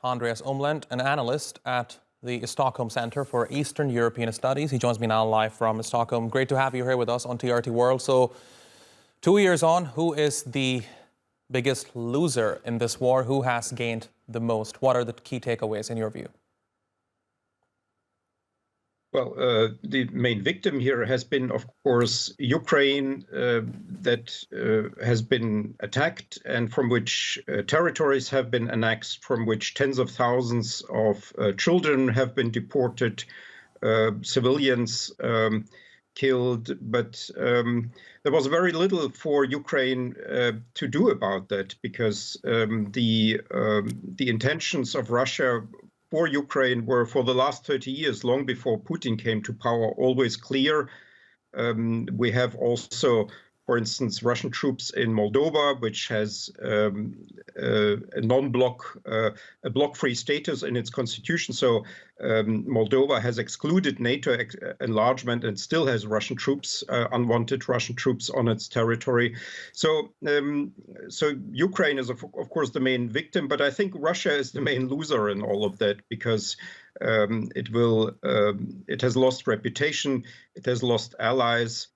Andreas Umland, an analyst at the Stockholm Centre for Eastern European Studies. He joins me now live from Stockholm. Great to have you here with us on TRT World. So, 2 years on, who is the biggest loser in this war? Who has gained the most? What are the key takeaways in your view? Well, the main victim here has been, of course, Ukraine, that has been attacked and from which territories have been annexed, from which tens of thousands of children have been deported, civilians killed. But there was very little for Ukraine to do about that because the intentions of Russia for Ukraine were, for the last 30 years, long before Putin came to power, always clear. We have also, for instance, Russian troops in Moldova, which has a non-bloc, a bloc-free status in its constitution. So Moldova has excluded NATO enlargement and still has Russian troops, unwanted Russian troops on its territory. So Ukraine is, of course, the main victim, but I think Russia is the main loser in all of that because it has lost reputation, it has lost allies,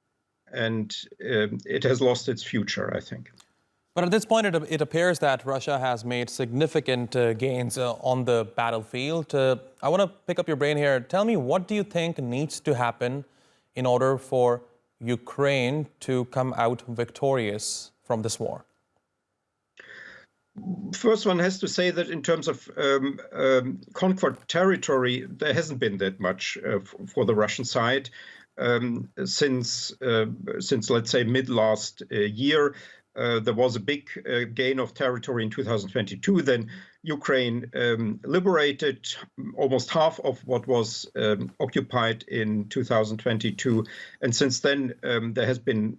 and it has lost its future, I think. But at this point, it appears that Russia has made significant gains on the battlefield. I want to pick up your brain here. Tell me, what do you think needs to happen in order for Ukraine to come out victorious from this war? First, one has to say that in terms of conquered territory, there hasn't been that much for the Russian side. Since let's say mid last year, there was a big gain of territory in 2022. Then Ukraine liberated almost half of what was occupied in 2022, and since then there has been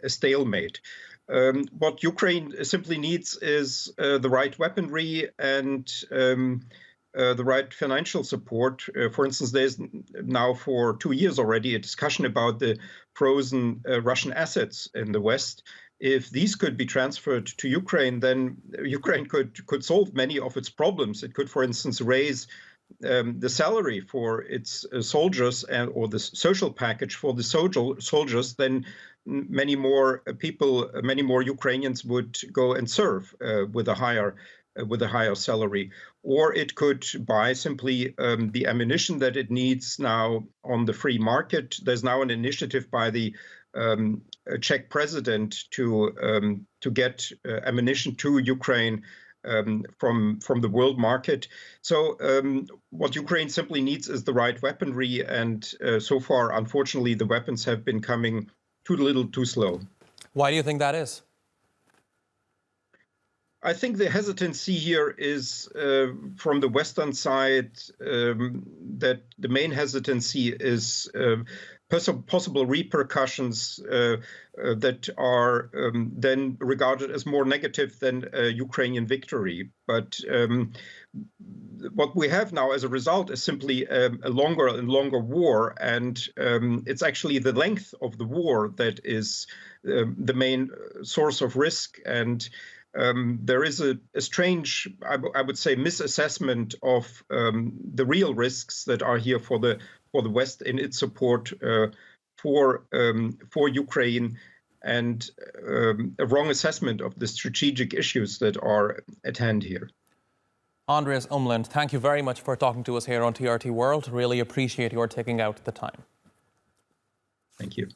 a stalemate. What Ukraine simply needs is the right weaponry and the right financial support. For instance, there's now for 2 years already a discussion about the frozen Russian assets in the West. If these could be transferred to Ukraine, then Ukraine could solve many of its problems. It could, for instance, raise the salary for its soldiers or the social package for the soldiers. Then many more people, many more Ukrainians would go and serve with a higher salary. Or it could buy simply the ammunition that it needs now on the free market. There's now an initiative by the Czech president to get ammunition to Ukraine from the world market. So what Ukraine simply needs is the right weaponry, and so far, unfortunately, the weapons have been coming too little, too slow. Why do you think that is? I think the hesitancy here is from the Western side, that the main hesitancy is possible repercussions that are then regarded as more negative than a Ukrainian victory. But what we have now as a result is simply a longer and longer war, and it's actually the length of the war that is the main source of risk. And there is a strange, I would say, misassessment of the real risks that are here for the West in its support for Ukraine, and a wrong assessment of the strategic issues that are at hand here. Andreas Umland, thank you very much for talking to us here on TRT World. Really appreciate your taking out the time. Thank you.